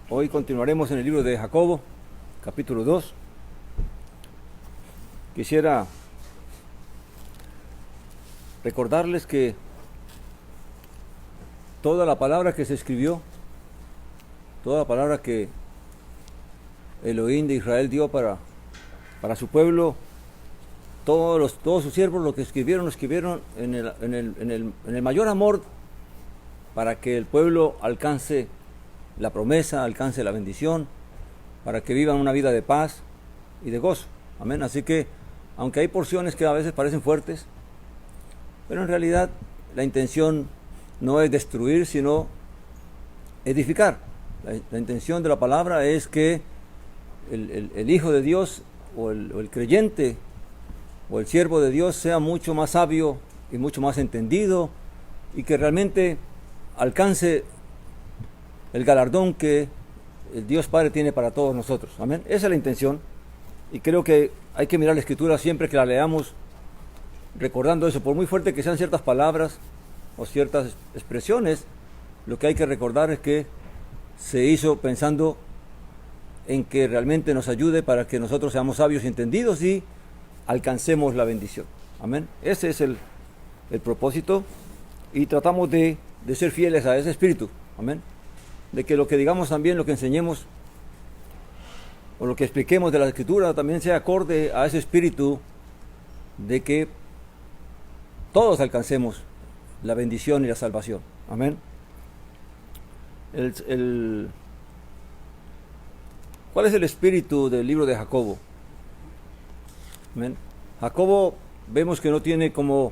Hoy continuaremos en el libro de Jacobo, capítulo 2. Quisiera recordarles que toda la palabra que se escribió, toda la palabra que Elohim de Israel dio para su pueblo, todos sus siervos lo escribieron en el mayor amor para que el pueblo alcance la promesa, alcance la bendición, para que vivan una vida de paz y de gozo. Amén. Así que, aunque hay porciones que a veces parecen fuertes, pero en realidad la intención no es destruir, sino edificar. La intención de la palabra es que el Hijo de Dios o el creyente o el siervo de Dios sea mucho más sabio y mucho más entendido, y que realmente alcance el galardón que el Dios Padre tiene para todos nosotros. Amén. Esa es la intención, y creo que hay que mirar la Escritura siempre que la leamos, recordando eso. Por muy fuerte que sean ciertas palabras o ciertas expresiones, lo que hay que recordar es que se hizo pensando en que realmente nos ayude para que nosotros seamos sabios y entendidos y alcancemos la bendición. Amén. Ese es el propósito, y tratamos de ser fieles a ese espíritu. Amén. De que lo que digamos también, lo que enseñemos o lo que expliquemos de la Escritura también sea acorde a ese espíritu, de que todos alcancemos la bendición y la salvación. Amén. ¿Cuál es el espíritu del libro de Jacobo? Amén. Jacobo vemos que no tiene como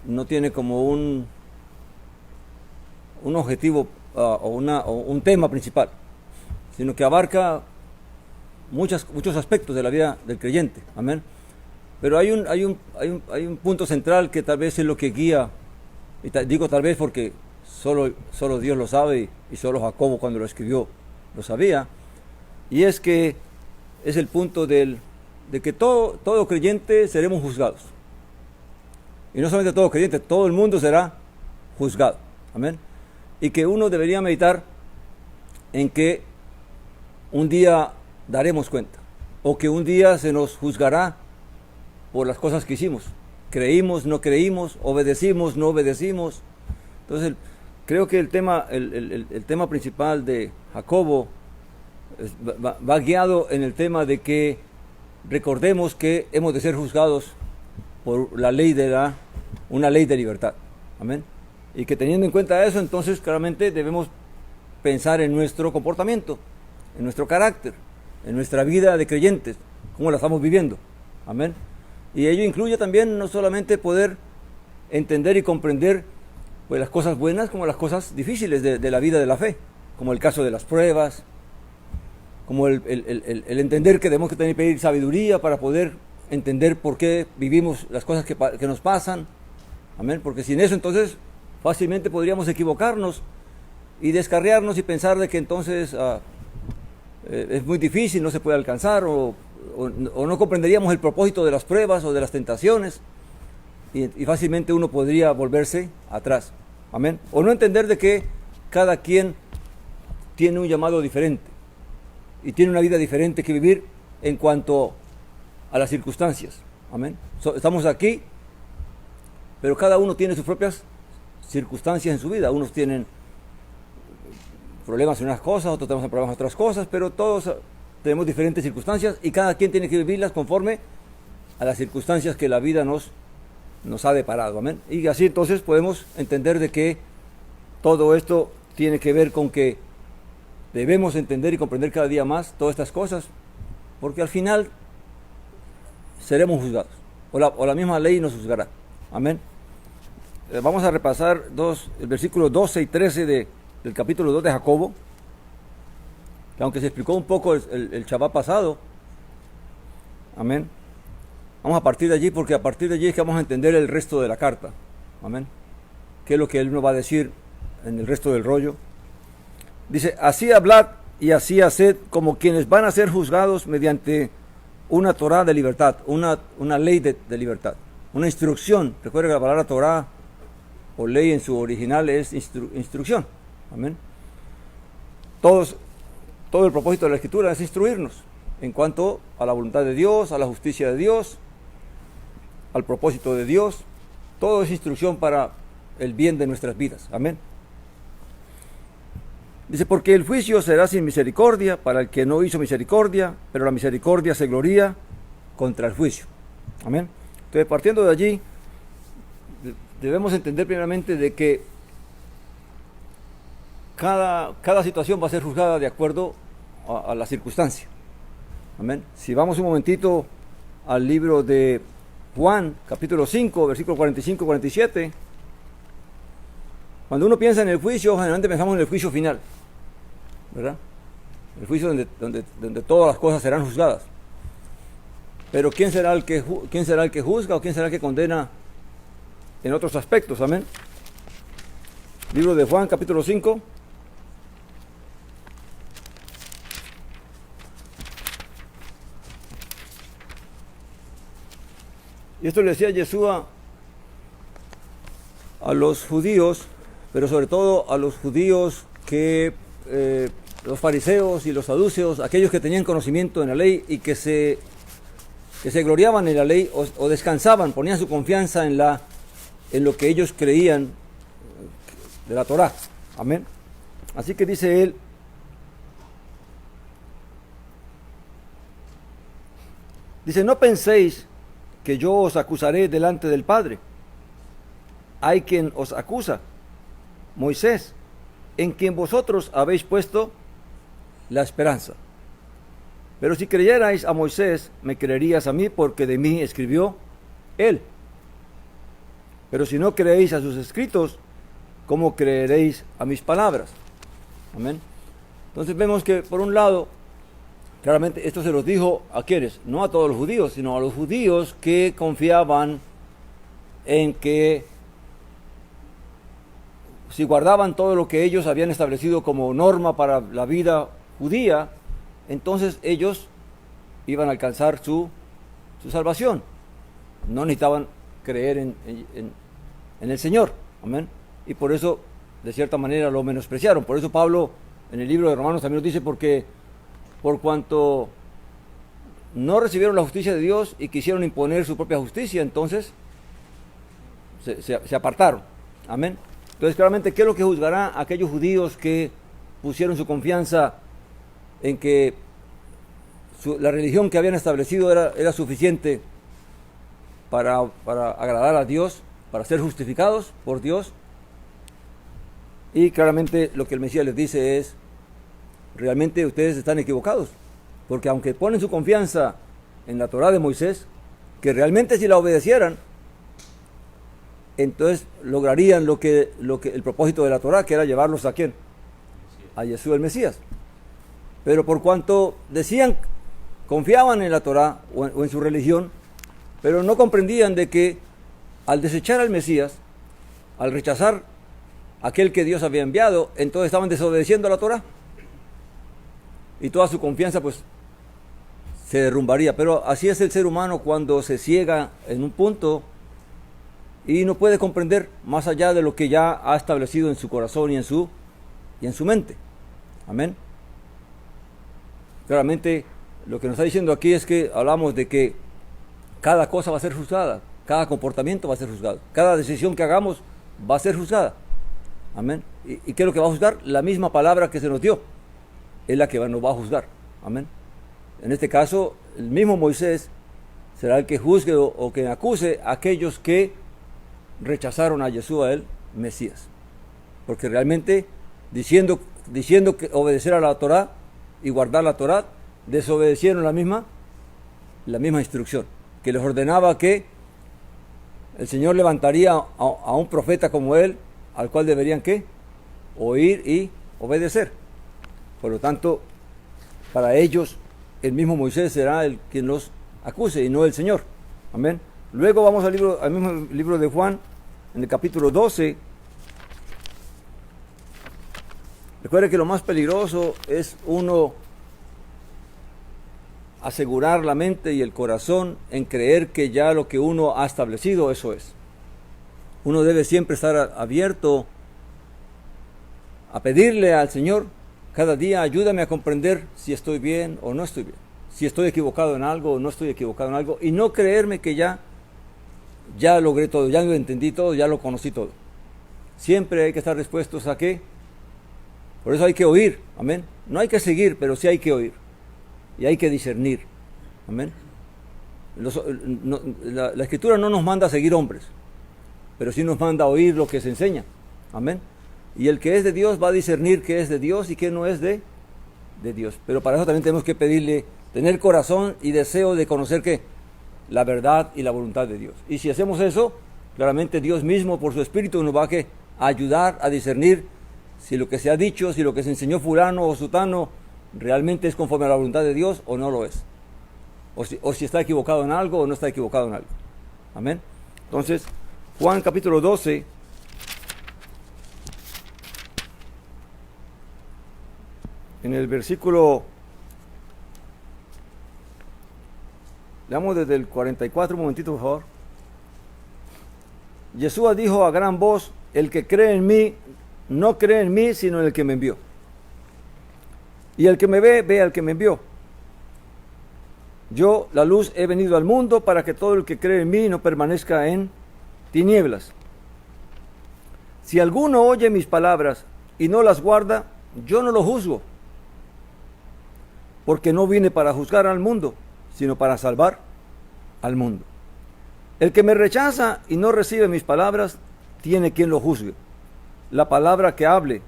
un objetivo o un tema principal, sino que abarca muchos aspectos de la vida del creyente. Amén. Pero hay un punto central que tal vez es lo que guía, y digo tal vez porque solo Dios lo sabe, y solo Jacobo, cuando lo escribió, lo sabía, y es que es el punto de que todo creyente seremos juzgados. Y no solamente todo creyente, todo el mundo será juzgado. Amén. Y que uno debería meditar en que un día daremos cuenta, o que un día se nos juzgará por las cosas que hicimos. Creímos, no creímos, obedecimos, no obedecimos. Entonces, creo que el tema principal de Jacobo va guiado en el tema de que recordemos que hemos de ser juzgados por la ley una ley de libertad. Amén. Y que teniendo en cuenta eso, entonces claramente debemos pensar en nuestro comportamiento, en nuestro carácter, en nuestra vida de creyentes, cómo la estamos viviendo. Amén. Y ello incluye también no solamente poder entender y comprender pues las cosas buenas como las cosas difíciles de la vida de la fe, como el caso de las pruebas, como el entender que debemos que pedir sabiduría para poder entender por qué vivimos las cosas que nos pasan. Amén. Porque sin eso entonces fácilmente podríamos equivocarnos y descarriarnos y pensar de que entonces es muy difícil, no se puede alcanzar, o no comprenderíamos el propósito de las pruebas o de las tentaciones, y fácilmente uno podría volverse atrás. Amén. O no entender de que cada quien tiene un llamado diferente y tiene una vida diferente que vivir en cuanto a las circunstancias. Amén. Estamos aquí, pero cada uno tiene sus propias circunstancias en su vida. Unos tienen problemas en unas cosas, otros tenemos problemas en otras cosas, pero todos tenemos diferentes circunstancias, y cada quien tiene que vivirlas conforme a las circunstancias que la vida nos ha deparado. Amén. Y así entonces podemos entender de que todo esto tiene que ver con que debemos entender y comprender cada día más todas estas cosas, porque al final seremos juzgados, o la misma ley nos juzgará. Amén. Vamos a repasar el versículo 12 y 13 del capítulo 2 de Jacobo, que aunque se explicó un poco el Shabbat pasado. Amén. Vamos a partir de allí, porque a partir de allí es que vamos a entender el resto de la carta. Amén. ¿Qué es lo que él nos va a decir en el resto del rollo? Dice: así hablad y así haced como quienes van a ser juzgados mediante una Torá de libertad, una ley de libertad, una instrucción. Recuerda que la palabra Torá o ley en su original es instrucción. Amén. Todo el propósito de la Escritura es instruirnos en cuanto a la voluntad de Dios, a la justicia de Dios, al propósito de Dios. Todo es instrucción para el bien de nuestras vidas. Amén. Dice, porque el juicio será sin misericordia para el que no hizo misericordia, pero la misericordia se gloría contra el juicio. Amén. Entonces, partiendo de allí, debemos entender primeramente de que cada situación va a ser juzgada de acuerdo a la circunstancia. Amén. Si vamos un momentito al libro de Juan, capítulo 5, versículo 45-47, cuando uno piensa en el juicio, generalmente pensamos en el juicio final, ¿verdad? El juicio donde todas las cosas serán juzgadas. Pero ¿quién será el que juzga o quién será el que condena en otros aspectos? Amén. Libro de Juan, capítulo 5. Y esto le decía Yeshua a los judíos, pero sobre todo a los judíos que, los fariseos y los saduceos, aquellos que tenían conocimiento en la ley y que se gloriaban en la ley o descansaban, ponían su confianza en lo que ellos creían de la Torá. Amén. Así que dice él, dice, no penséis que yo os acusaré delante del Padre. Hay quien os acusa, Moisés, en quien vosotros habéis puesto la esperanza. Pero si creyerais a Moisés, me creerías a mí, porque de mí escribió él. Pero si no creéis a sus escritos, ¿cómo creeréis a mis palabras? Amén. Entonces vemos que, por un lado, claramente esto se los dijo a quienes, no a todos los judíos, sino a los judíos que confiaban en que si guardaban todo lo que ellos habían establecido como norma para la vida judía, entonces ellos iban a alcanzar su salvación. No necesitaban creer en el Señor. Amén. Y por eso, de cierta manera, lo menospreciaron. Por eso Pablo, en el libro de Romanos, también nos dice, porque por cuanto no recibieron la justicia de Dios y quisieron imponer su propia justicia, entonces se apartaron. Amén. Entonces, claramente, ¿qué es lo que juzgará a aquellos judíos que pusieron su confianza en que la religión que habían establecido era suficiente para agradar a Dios, para ser justificados por Dios? Y claramente lo que el Mesías les dice es, realmente ustedes están equivocados, porque aunque ponen su confianza en la Torá de Moisés, que realmente si la obedecieran, entonces lograrían lo que el propósito de la Torá, que era llevarlos ¿a quién? A Jesús el Mesías. Pero por cuanto decían, confiaban en la Torá o en su religión, pero no comprendían de que al desechar al Mesías, al rechazar aquel que Dios había enviado, entonces estaban desobedeciendo a la Torá. Y toda su confianza pues se derrumbaría. Pero así es el ser humano cuando se ciega en un punto y no puede comprender más allá de lo que ya ha establecido en su corazón y en su mente. Amén. Claramente lo que nos está diciendo aquí es que hablamos de que cada cosa va a ser juzgada, cada comportamiento va a ser juzgado, cada decisión que hagamos va a ser juzgada. Amén. ¿Y qué es lo que va a juzgar? La misma palabra que se nos dio es la que nos va a juzgar. Amén. En este caso, el mismo Moisés será el que juzgue o que acuse a aquellos que rechazaron a Yeshua el Mesías. Porque realmente, diciendo que obedecer a la Torá y guardar la Torá, desobedecieron la misma instrucción, que les ordenaba que el Señor levantaría a un profeta como él, al cual deberían ¿qué? Oír y obedecer. Por lo tanto, para ellos, el mismo Moisés será el quien los acuse y no el Señor. Amén. Luego vamos al mismo libro de Juan, en el capítulo 12. Recuerde que lo más peligroso es uno asegurar la mente y el corazón en creer que ya lo que uno ha establecido, eso es. Uno debe siempre estar abierto a pedirle al Señor cada día: ayúdame a comprender si estoy bien o no estoy bien, si estoy equivocado en algo o no estoy equivocado en algo, y no creerme que ya logré todo, ya lo entendí todo, ya lo conocí todo. Siempre hay que estar dispuestos a qué. Por eso hay que oír, amén. No hay que seguir, pero sí hay que oír y hay que discernir, amén. La Escritura no nos manda a seguir hombres, pero sí nos manda a oír lo que se enseña, amén. Y el que es de Dios va a discernir qué es de Dios y qué no es de Dios. Pero para eso también tenemos que pedirle, tener corazón y deseo de conocer qué, la verdad y la voluntad de Dios. Y si hacemos eso, claramente Dios mismo por su Espíritu nos va a ayudar a discernir si lo que se ha dicho, si lo que se enseñó fulano o sutano realmente es conforme a la voluntad de Dios o no lo es. O si está equivocado en algo o no está equivocado en algo. Amén. Entonces, Juan capítulo 12, en el versículo, leamos desde el 44, un momentito por favor. Yeshua dijo a gran voz: el que cree en mí, no cree en mí, sino en el que me envió. Y el que me ve, ve al que me envió. Yo, la luz, he venido al mundo para que todo el que cree en mí no permanezca en tinieblas. Si alguno oye mis palabras y no las guarda, yo no lo juzgo, porque no vine para juzgar al mundo, sino para salvar al mundo. El que me rechaza y no recibe mis palabras, tiene quien lo juzgue. La palabra que hable,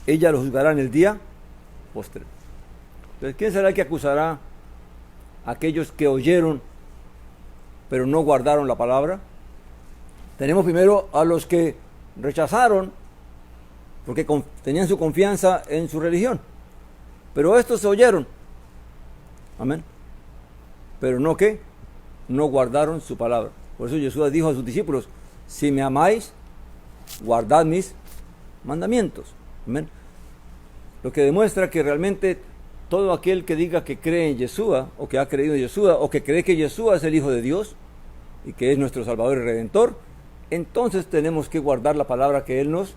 ella lo juzgará en el día postre. Entonces, ¿quién será el que acusará a aquellos que oyeron, pero no guardaron la palabra? Tenemos primero a los que rechazaron, porque tenían su confianza en su religión. Pero estos se oyeron. Amén. Pero no, ¿qué? No guardaron su palabra. Por eso Jesús dijo a sus discípulos: si me amáis, guardad mis mandamientos. Amén. Lo que demuestra que realmente todo aquel que diga que cree en Yeshua, o que ha creído en Yeshua, o que cree que Yeshua es el Hijo de Dios y que es nuestro Salvador y Redentor, entonces tenemos que guardar la palabra que Él nos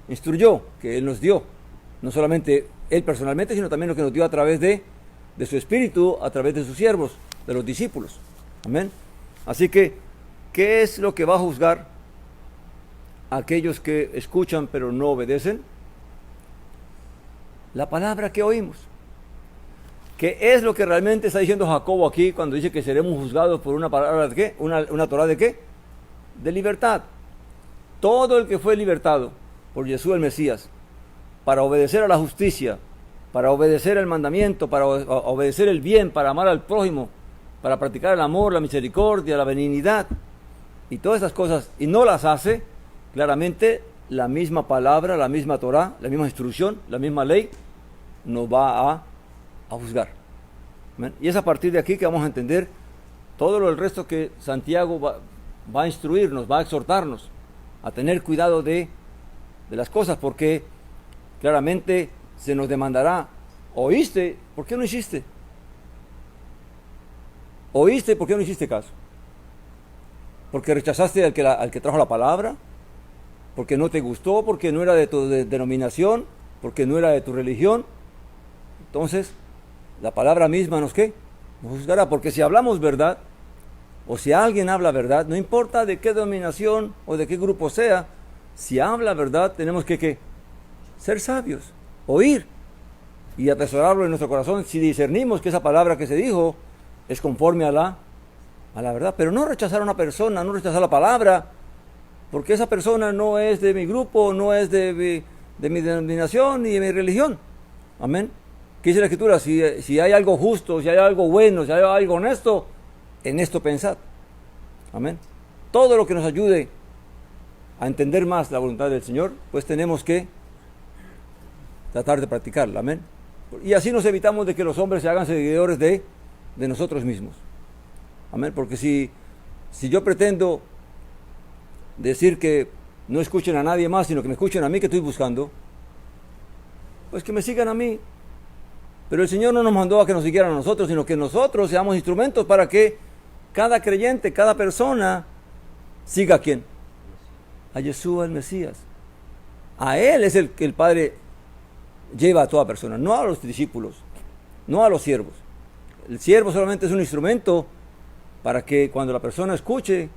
instruyó, que Él nos dio. No solamente Él personalmente, sino también lo que nos dio a través de su Espíritu, a través de sus siervos, de los discípulos. Amén. Así que, ¿qué es lo que va a juzgar a aquellos que escuchan pero no obedecen? La palabra que oímos. ¿Qué es lo que realmente está diciendo Jacobo aquí cuando dice que seremos juzgados por una palabra de qué? ¿Una Torah de qué? De libertad. Todo el que fue libertado por Jesús el Mesías para obedecer a la justicia, para obedecer el mandamiento, para obedecer el bien, para amar al prójimo, para practicar el amor, la misericordia, la benignidad y todas esas cosas, y no las hace, claramente la misma palabra, la misma Torah, la misma instrucción, la misma ley nos va a juzgar. ¿Amén? Y es a partir de aquí que vamos a entender todo el resto que Santiago va a instruirnos, va a exhortarnos a tener cuidado de las cosas, porque claramente se nos demandará: ¿oíste? ¿Por qué no hiciste? ¿Oíste? ¿Por qué no hiciste caso? ¿Porque rechazaste al que trajo la palabra? ¿Porque no te gustó? ¿Porque no era de tu denominación? ¿Porque no era de tu religión? Entonces, la palabra misma nos juzgará, porque si hablamos verdad, o si alguien habla verdad, no importa de qué denominación o de qué grupo sea, si habla verdad, tenemos que ser sabios, oír y atesorarlo en nuestro corazón, si discernimos que esa palabra que se dijo es conforme a la verdad. Pero no rechazar a una persona, no rechazar la palabra, porque esa persona no es de mi grupo, no es de mi denominación ni de mi religión. Amén. ¿Qué dice la Escritura? Si hay algo justo, si hay algo bueno, si hay algo honesto, en esto pensad. Amén. Todo lo que nos ayude a entender más la voluntad del Señor, pues tenemos que tratar de practicarla. Amén. Y así nos evitamos de que los hombres se hagan seguidores de nosotros mismos. Amén. Porque si yo pretendo decir que no escuchen a nadie más, sino que me escuchen a mí que estoy buscando, pues que me sigan a mí. Pero el Señor no nos mandó a que nos siguieran a nosotros, sino que nosotros seamos instrumentos para que cada creyente, cada persona siga a quién. a Yeshua el Mesías. A Él es el que el Padre lleva a toda persona, no a los discípulos, no a los siervos. El siervo solamente es un instrumento para que cuando la persona escuche,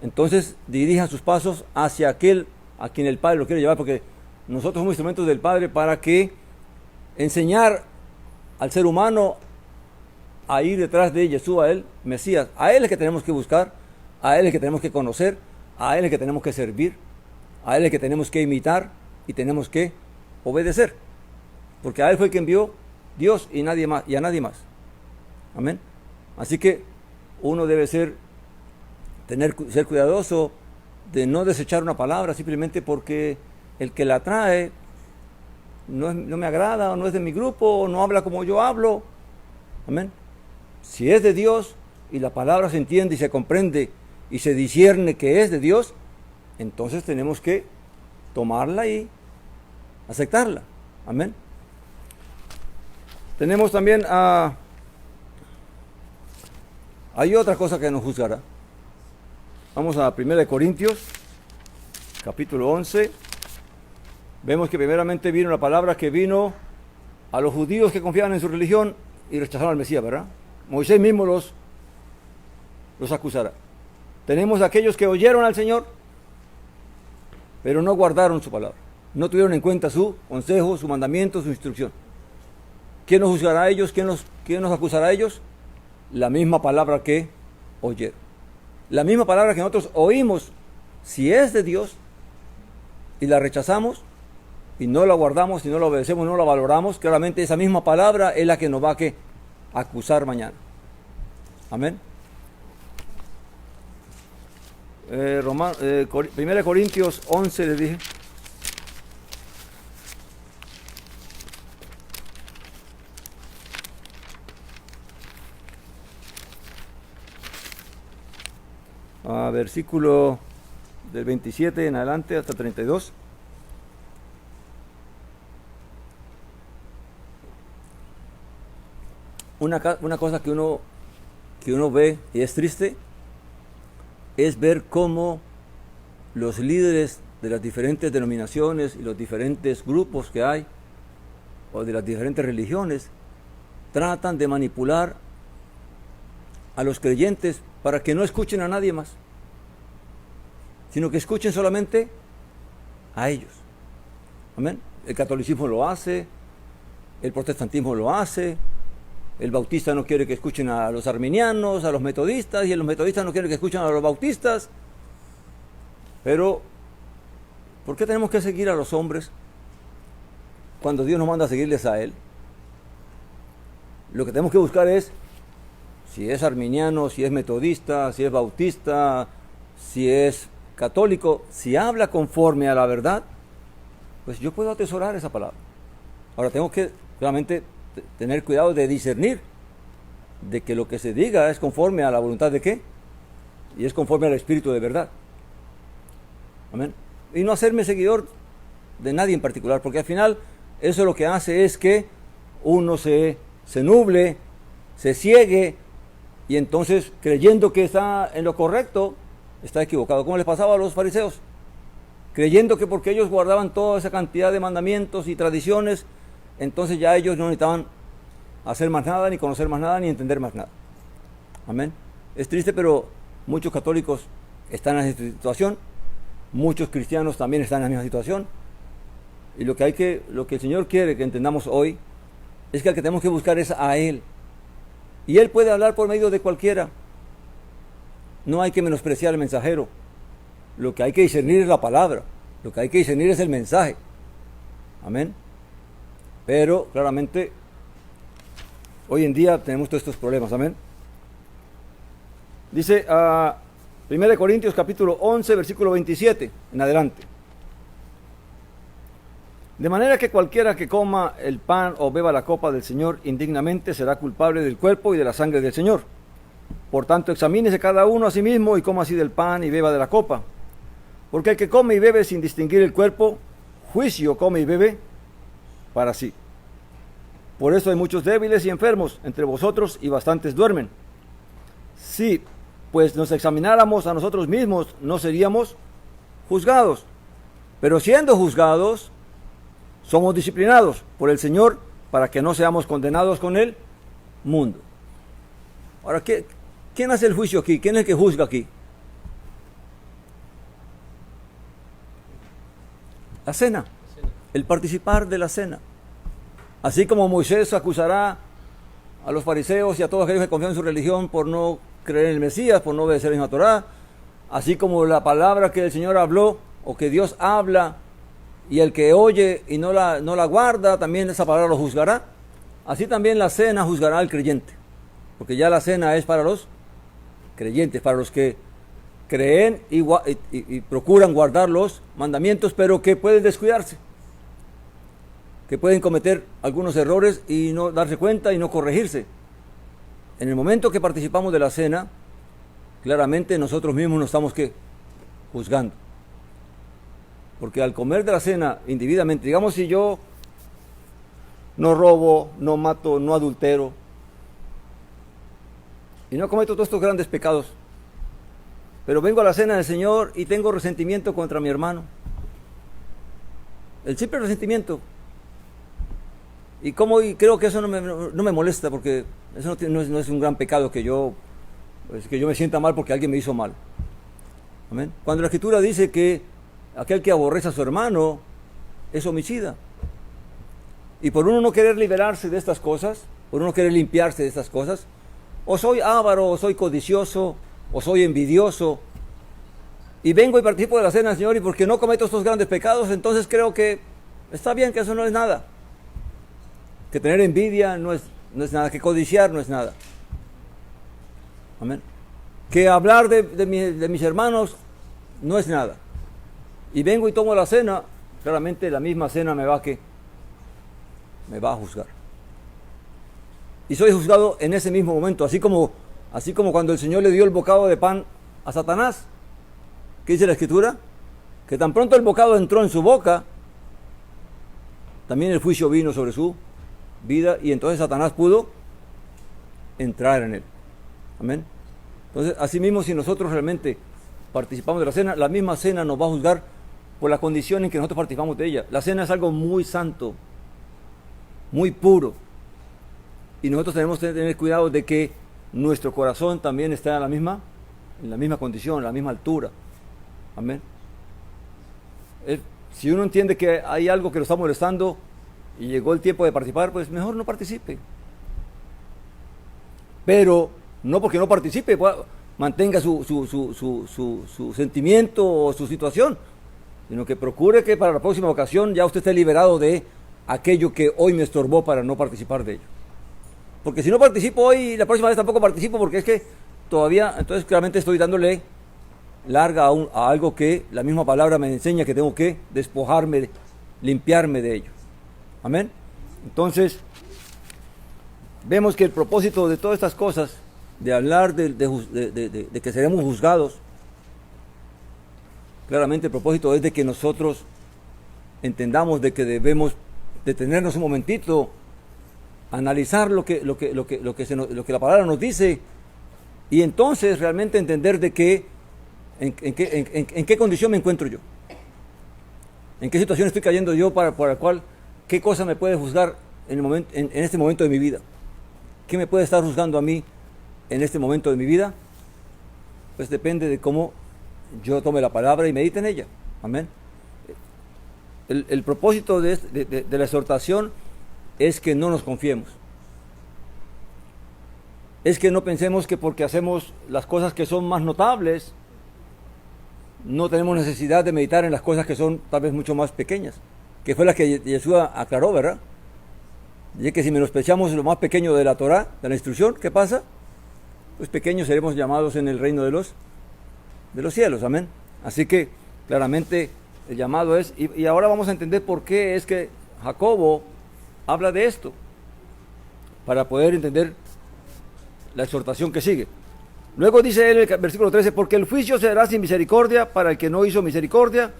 entonces dirija sus pasos hacia aquel a quien el Padre lo quiere llevar, porque nosotros somos instrumentos del Padre para que enseñar al ser humano a ir detrás de Yeshua, el Mesías. A Él es que tenemos que buscar, a Él es que tenemos que conocer, a Él es que tenemos que servir, a Él es que tenemos que imitar y tenemos que obedecer, porque a Él fue quien envió Dios y nadie más, y a nadie más. Amén. Así que uno debe ser cuidadoso de no desechar una palabra simplemente porque el que la trae no me agrada, o no es de mi grupo, o no habla como yo hablo. Amén. Si es de Dios y la palabra se entiende y se comprende y se discierne que es de Dios, entonces tenemos que tomarla y aceptarla. Amén. Tenemos también hay otra cosa que nos juzgará. Vamos a 1 Corintios, capítulo 11. Vemos que primeramente vino la palabra que vino a los judíos que confiaban en su religión y rechazaron al Mesías, ¿verdad? Moisés mismo los acusará. Tenemos a aquellos que oyeron al Señor, pero no guardaron su palabra. No tuvieron en cuenta su consejo, su mandamiento, su instrucción. ¿Quién nos juzgará a ellos? ¿Quién nos acusará a ellos? La misma palabra que oyeron. La misma palabra que nosotros oímos, si es de Dios, y la rechazamos, y no la guardamos, y no la obedecemos, no la valoramos, claramente esa misma palabra es la que nos va a acusar mañana. Amén. 1 Corintios 11 les dije. Versículo del 27 en adelante hasta 32. Una cosa que uno ve y es triste es ver cómo los líderes de las diferentes denominaciones y los diferentes grupos que hay, o de las diferentes religiones, tratan de manipular a los creyentes para que no escuchen a nadie más, sino que escuchen solamente a ellos. Amén. El catolicismo lo hace, el protestantismo lo hace, el bautista no quiere que escuchen a los arminianos, a los metodistas, y los metodistas no quieren que escuchen a los bautistas. Pero, ¿por qué tenemos que seguir a los hombres cuando Dios nos manda a seguirles a Él? Lo que tenemos que buscar es, si es arminiano, si es metodista, si es bautista, si es católico, si habla conforme a la verdad, pues yo puedo atesorar esa palabra. Ahora tengo que realmente tener cuidado de discernir de que lo que se diga es conforme a la voluntad de qué, y es conforme al Espíritu de verdad. Amén. Y no hacerme seguidor de nadie en particular, porque al final eso lo que hace es que uno se nuble, se ciegue, y entonces creyendo que está en lo correcto, está equivocado, como les pasaba a los fariseos, creyendo que porque ellos guardaban toda esa cantidad de mandamientos y tradiciones, entonces ya ellos no necesitaban hacer más nada, ni conocer más nada, ni entender más nada. Amén. Es triste, pero muchos católicos están en esa situación, muchos cristianos también están en la misma situación, y lo que el Señor quiere que entendamos hoy es que al que tenemos que buscar es a Él, y Él puede hablar por medio de cualquiera. No hay que menospreciar al mensajero. Lo que hay que discernir es la palabra, lo que hay que discernir es el mensaje. Amén. Pero claramente hoy en día tenemos todos estos problemas. Amén. Dice 1 Corintios capítulo 11 versículo 27 en adelante: de manera que cualquiera que coma el pan o beba la copa del Señor indignamente será culpable del cuerpo y de la sangre del Señor. Por tanto, examínese cada uno a sí mismo y coma así del pan y beba de la copa. Porque el que come y bebe sin distinguir el cuerpo, juicio come y bebe para sí. Por eso hay muchos débiles y enfermos entre vosotros, y bastantes duermen. Si pues nos examináramos a nosotros mismos, no seríamos juzgados. Pero siendo juzgados, somos disciplinados por el Señor para que no seamos condenados con el mundo. Ahora, ¿quién hace el juicio aquí? ¿Quién es el que juzga aquí? La cena, el participar de la cena. Así como Moisés acusará a los fariseos y a todos aquellos que confían en su religión por no creer en el Mesías, por no obedecer en la Torá, así como la palabra que el Señor habló o que Dios habla y el que oye y no la guarda, también esa palabra lo juzgará. Así también la cena juzgará al creyente, porque ya la cena es para los creyentes, para los que creen y procuran guardar los mandamientos, pero que pueden descuidarse, que pueden cometer algunos errores y no darse cuenta y no corregirse. En el momento que participamos de la cena, claramente nosotros mismos nos estamos juzgando. Porque al comer de la cena individualmente, digamos si yo no robo, no mato, no adultero, y no cometo todos estos grandes pecados, pero vengo a la cena del Señor y tengo resentimiento contra mi hermano, el simple resentimiento, y creo que eso no me molesta, porque eso no es un gran pecado que yo me sienta mal porque alguien me hizo mal. Amén. Cuando la Escritura dice que aquel que aborrece a su hermano es homicida, y por uno no querer liberarse de estas cosas, por uno querer limpiarse de estas cosas, o soy avaro, o soy codicioso, o soy envidioso, y vengo y participo de la cena del Señor, y porque no cometo estos grandes pecados, entonces creo que está bien, que eso no es nada, que tener envidia no es nada, que codiciar no es nada. Amén. Que hablar de mis hermanos no es nada. Y vengo y tomo la cena, claramente la misma cena me va a juzgar. Y soy juzgado en ese mismo momento, así como cuando el Señor le dio el bocado de pan a Satanás. ¿Qué dice la Escritura? Que tan pronto el bocado entró en su boca, también el juicio vino sobre su vida, y entonces Satanás pudo entrar en él. Amén. Entonces, así mismo, si nosotros realmente participamos de la cena, la misma cena nos va a juzgar por la condición en que nosotros participamos de ella. La cena es algo muy santo, muy puro, y nosotros tenemos que tener cuidado de que nuestro corazón también está en la misma condición, en la misma altura. Amén. Si uno entiende que hay algo que lo está molestando y llegó el tiempo de participar, pues mejor no participe. Pero no porque no participe mantenga su sentimiento o su situación, sino que procure que para la próxima ocasión ya usted esté liberado de aquello que hoy me estorbó para no participar de ello. Porque si no participo hoy, la próxima vez tampoco participo, porque es que todavía, entonces claramente estoy dándole larga a algo que la misma palabra me enseña que tengo que despojarme, limpiarme de ello. Amén. Entonces, vemos que el propósito de todas estas cosas, de hablar de que seremos juzgados, claramente el propósito es de que nosotros entendamos de que debemos detenernos un momentito, analizar lo que la palabra nos dice, y entonces realmente entender de que en qué condición me encuentro yo, en qué situación estoy cayendo yo para la cual, qué cosa me puede juzgar en este momento de mi vida, qué me puede estar juzgando a mí en este momento de mi vida. Pues depende de cómo yo tome la palabra y medite en ella. Amén. El propósito de la exhortación es que no nos confiemos, es que no pensemos que porque hacemos las cosas que son más notables no tenemos necesidad de meditar en las cosas que son tal vez mucho más pequeñas, que fue la que Yeshua aclaró, ¿verdad? Dice que si menospreciamos lo más pequeño de la Torá, de la instrucción, ¿qué pasa? Pues pequeños seremos llamados en el reino de los cielos. Amén. Así que claramente el llamado es, y ahora vamos a entender por qué es que Jacobo habla de esto, para poder entender la exhortación que sigue. Luego dice él en el versículo 13, porque el juicio será sin misericordia para el que no hizo misericordia,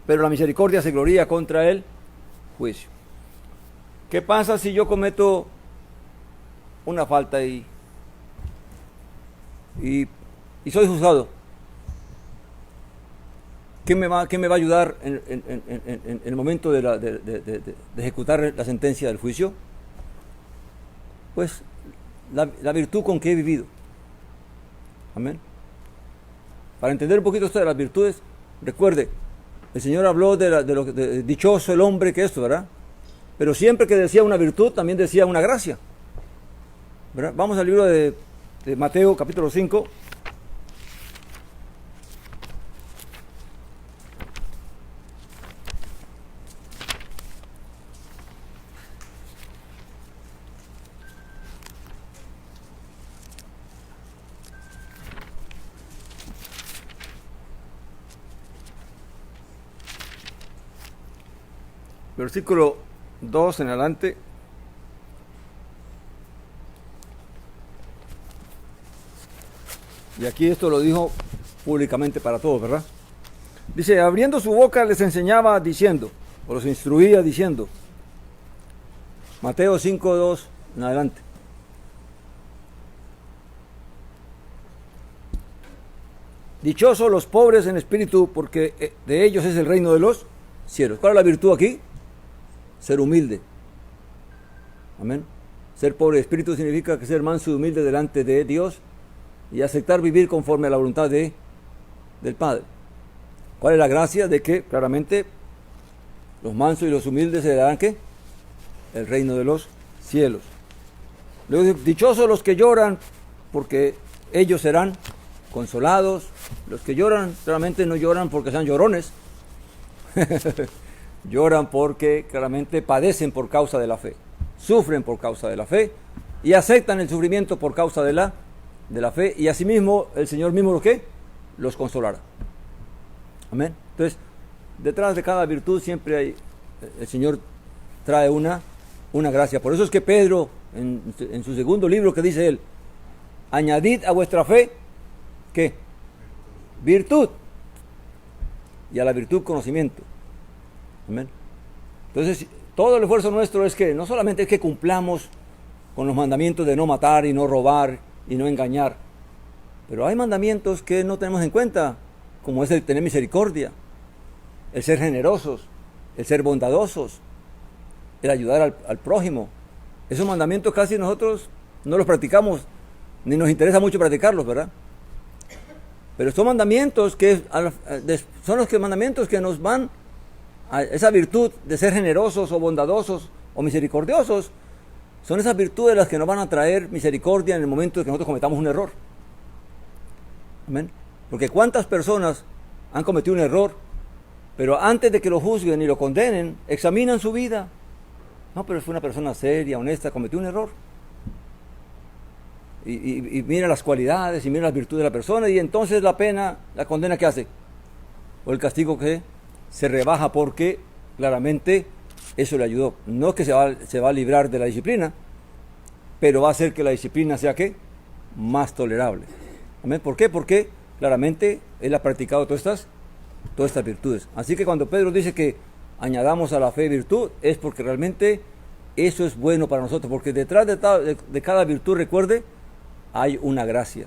pero la misericordia se gloría contra el juicio. ¿Qué pasa si yo cometo una falta y soy juzgado? qué me va a ayudar en el momento de ejecutar la sentencia del juicio? Pues la virtud con que he vivido. Amén. Para entender un poquito esto de las virtudes, recuerde, el Señor habló de dichoso el hombre que esto, ¿verdad? Pero siempre que decía una virtud, también decía una gracia, ¿verdad? Vamos al libro de Mateo, capítulo 5. Versículo 2 en adelante. Y aquí esto lo dijo públicamente para todos, ¿verdad? Dice, abriendo su boca les enseñaba diciendo, o los instruía diciendo. Mateo 5, 2 en adelante. Dichosos los pobres en espíritu, porque de ellos es el reino de los cielos. ¿Cuál es la virtud aquí? Ser humilde. Amén. Ser pobre de espíritu significa que ser manso y humilde delante de Dios y aceptar vivir conforme a la voluntad del Padre. ¿Cuál es la gracia? De que claramente los mansos y los humildes se darán ¿qué? El reino de los cielos. Luego, dichosos los que lloran, porque ellos serán consolados. Los que lloran, claramente no lloran porque sean llorones. Lloran porque claramente padecen por causa de la fe, sufren por causa de la fe y aceptan el sufrimiento por causa de la fe, y asimismo el Señor mismo los consolará. Amén. Entonces, detrás de cada virtud siempre hay, el Señor trae una gracia. Por eso es que Pedro, en su segundo libro, que dice él, añadid a vuestra fe, ¿qué? Virtud. Y a la virtud conocimiento. Amén. Entonces, todo el esfuerzo nuestro es que no solamente es que cumplamos con los mandamientos de no matar y no robar y no engañar, pero hay mandamientos que no tenemos en cuenta, como es el tener misericordia, el ser generosos, el ser bondadosos, el ayudar al prójimo. Esos mandamientos casi nosotros no los practicamos, ni nos interesa mucho practicarlos, ¿verdad? Pero son mandamientos mandamientos que nos van a esa virtud de ser generosos o bondadosos o misericordiosos. Son esas virtudes las que nos van a traer misericordia en el momento de que nosotros cometamos un error. Amén. Porque cuántas personas han cometido un error, pero antes de que lo juzguen y lo condenen, examinan su vida. No, pero fue una persona seria, honesta, cometió un error. Y mira las cualidades y mira las virtudes de la persona, y entonces la pena, la condena, ¿qué hace? O el castigo que se rebaja, porque claramente eso le ayudó. No es que se va a librar de la disciplina, pero va a hacer que la disciplina sea ¿qué? Más tolerable. ¿Amén? ¿Por qué? Porque claramente él ha practicado todas estas virtudes. Así que cuando Pedro dice que añadamos a la fe virtud, es porque realmente eso es bueno para nosotros, porque detrás de cada virtud, recuerde, hay una gracia.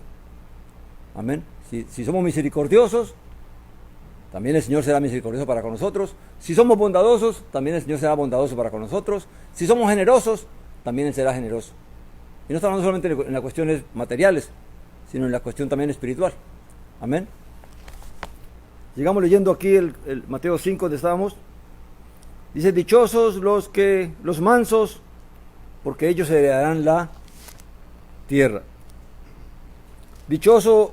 Amén. Si somos misericordiosos, también el Señor será misericordioso para con nosotros. Si somos bondadosos, también el Señor será bondadoso para con nosotros. Si somos generosos, también Él será generoso. Y no estamos hablando solamente en las cuestiones materiales, sino en la cuestión también espiritual. Amén. Llegamos leyendo aquí el Mateo 5, donde estábamos. Dice, dichosos los mansos, porque ellos heredarán la tierra. Dichosos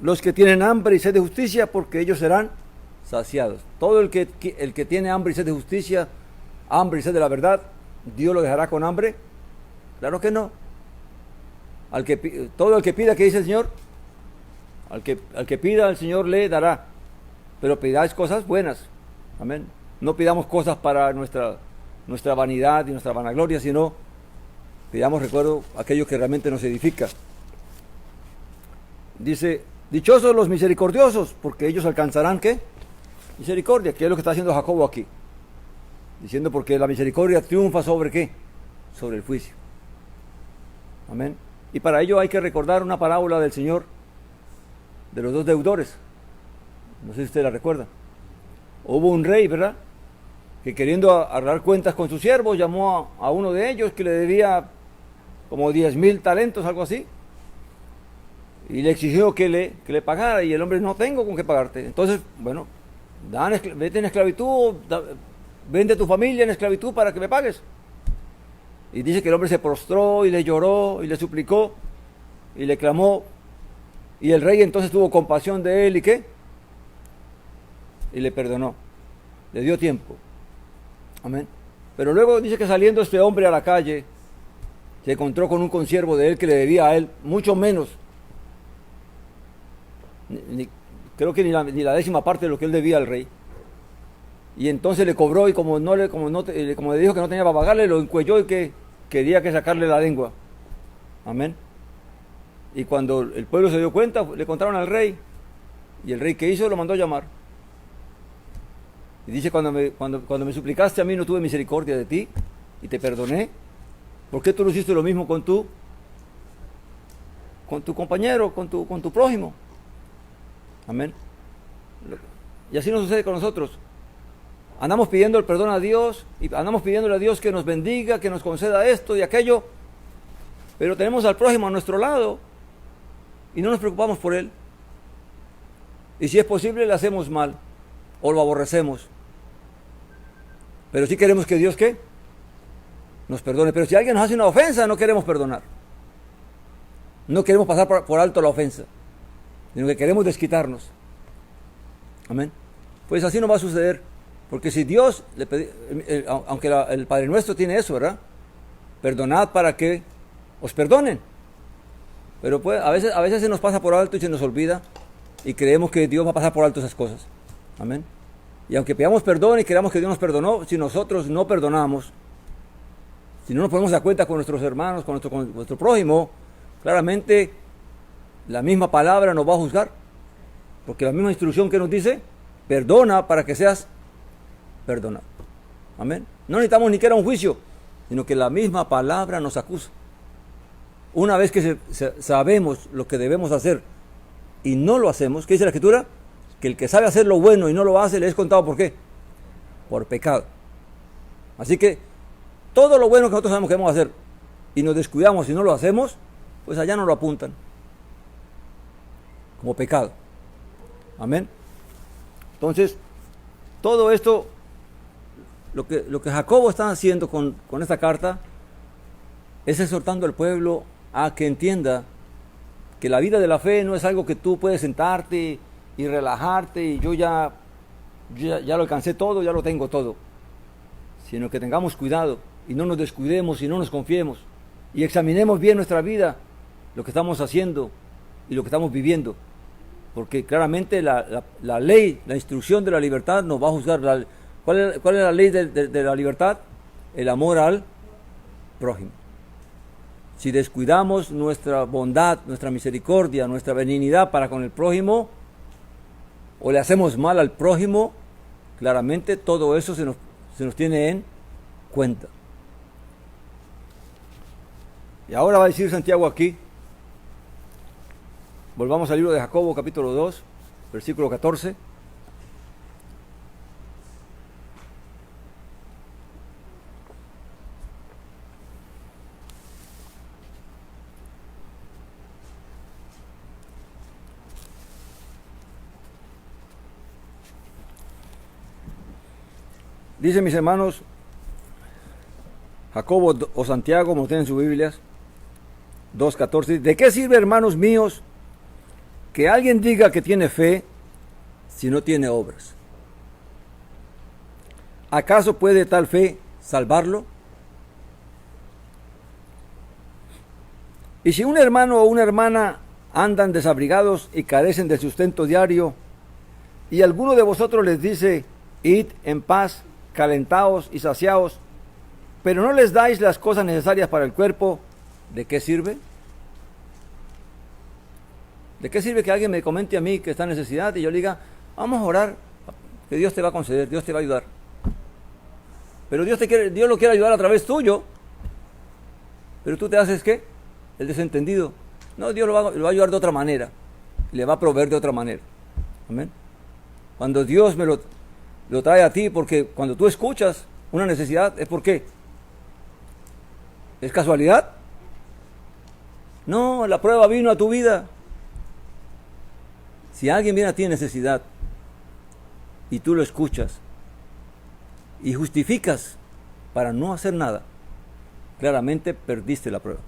los que tienen hambre y sed de justicia, porque ellos serán saciados. Todo el que tiene hambre y sed de justicia, hambre y sed de la verdad, ¿Dios lo dejará con hambre? Claro que no. Todo el que pida, ¿qué dice el Señor? Al que pida, el Señor le dará. Pero pidáis cosas buenas. Amén. No pidamos cosas para nuestra vanidad y nuestra vanagloria, sino pidamos, recuerdo, aquello que realmente nos edifica. Dice, dichosos los misericordiosos, porque ellos alcanzarán, ¿qué? Misericordia, que es lo que está haciendo Jacobo aquí. Diciendo, porque la misericordia triunfa sobre ¿qué? Sobre el juicio. Amén. Y para ello hay que recordar una parábola del Señor de los dos deudores. No sé si usted la recuerda. Hubo un rey, ¿verdad?, que queriendo arreglar cuentas con sus siervos, llamó a uno de ellos que le debía como 10,000 talentos, algo así, y le exigió que le pagara, y el hombre: no tengo con qué pagarte. Entonces, bueno, vete en esclavitud, vende tu familia en esclavitud para que me pagues. Y dice que el hombre se prostró y le lloró y le suplicó y le clamó, y el rey entonces tuvo compasión de él, ¿y qué? Y le perdonó, le dio tiempo. Amén. Pero luego dice que saliendo este hombre a la calle, se encontró con un consiervo de él que le debía a él mucho menos, creo que ni la 10ª parte de lo que él debía al rey. Y entonces le cobró, y como le dijo que no tenía para pagarle, lo encuelló y que quería que sacarle la lengua. Amén. Y cuando el pueblo se dio cuenta, le contaron al rey, y el rey, ¿qué hizo? Lo mandó a llamar. Y dice: cuando me suplicaste a mí, no tuve misericordia de ti y te perdoné. ¿Por qué tú no hiciste lo mismo con tu compañero, con tu prójimo? Amén. Y así nos sucede con nosotros. Andamos pidiendo el perdón a Dios, y andamos pidiéndole a Dios que nos bendiga, que nos conceda esto y aquello, pero tenemos al prójimo a nuestro lado y no nos preocupamos por él. Y si es posible, le hacemos mal o lo aborrecemos. Pero sí queremos que Dios, ¿qué?, nos perdone. Pero si alguien nos hace una ofensa, no queremos perdonar. No queremos pasar por alto la ofensa, sino que queremos desquitarnos. Amén. Pues así no va a suceder. Porque si Dios, aunque el Padre Nuestro tiene eso, ¿verdad?, perdonad para que os perdonen. Pero pues, a veces se nos pasa por alto y se nos olvida, y creemos que Dios va a pasar por alto esas cosas. Amén. Y aunque pidamos perdón y creamos que Dios nos perdonó, si nosotros no perdonamos, si no nos ponemos a cuenta con nuestros hermanos, con nuestro prójimo, claramente la misma palabra nos va a juzgar. Porque la misma instrucción que nos dice: perdona para que seas perdonado. Amén. No necesitamos ni que era un juicio, sino que la misma palabra nos acusa. Una vez que sabemos lo que debemos hacer y no lo hacemos, ¿qué dice la Escritura? Que el que sabe hacer lo bueno y no lo hace, le es contado ¿por qué? Por pecado. Así que todo lo bueno que nosotros sabemos que debemos hacer y nos descuidamos y no lo hacemos, pues allá nos lo apuntan como pecado. Amén. Entonces, todo esto, lo que Jacobo está haciendo con esta carta, es exhortando al pueblo a que entienda que la vida de la fe no es algo que tú puedes sentarte y relajarte y yo ya lo alcancé todo, ya lo tengo todo, sino que tengamos cuidado y no nos descuidemos y no nos confiemos y examinemos bien nuestra vida, lo que estamos haciendo y lo que estamos viviendo, porque claramente la ley, la instrucción de la libertad nos va a juzgar. ¿Cuál es la ley de la libertad? El amor al prójimo. Si descuidamos nuestra bondad, nuestra misericordia, nuestra benignidad para con el prójimo, o le hacemos mal al prójimo, claramente todo eso se nos tiene en cuenta. Y ahora va a decir Santiago aquí, volvamos al libro de Jacobo, capítulo 2, versículo 14. Dice, mis hermanos, Jacobo o Santiago, como tienen en sus Biblias, 2:14, ¿de qué sirve, hermanos míos, que alguien diga que tiene fe si no tiene obras? ¿Acaso puede tal fe salvarlo? Y si un hermano o una hermana andan desabrigados y carecen de sustento diario, y alguno de vosotros les dice, id en paz, calentaos y saciaos, pero no les dais las cosas necesarias para el cuerpo, ¿de qué sirve? ¿De qué sirve que alguien me comente a mí que está en necesidad y yo le diga, vamos a orar, que Dios te va a conceder, Dios te va a ayudar? Pero Dios lo quiere ayudar a través tuyo, pero tú te haces ¿qué? El desentendido. No, Dios lo va a ayudar de otra manera, le va a proveer de otra manera. Amén. Cuando Dios lo trae a ti porque cuando tú escuchas una necesidad, ¿es por qué? ¿Es casualidad? No, la prueba vino a tu vida. Si alguien viene a ti en necesidad y tú lo escuchas y justificas para no hacer nada, claramente perdiste la prueba.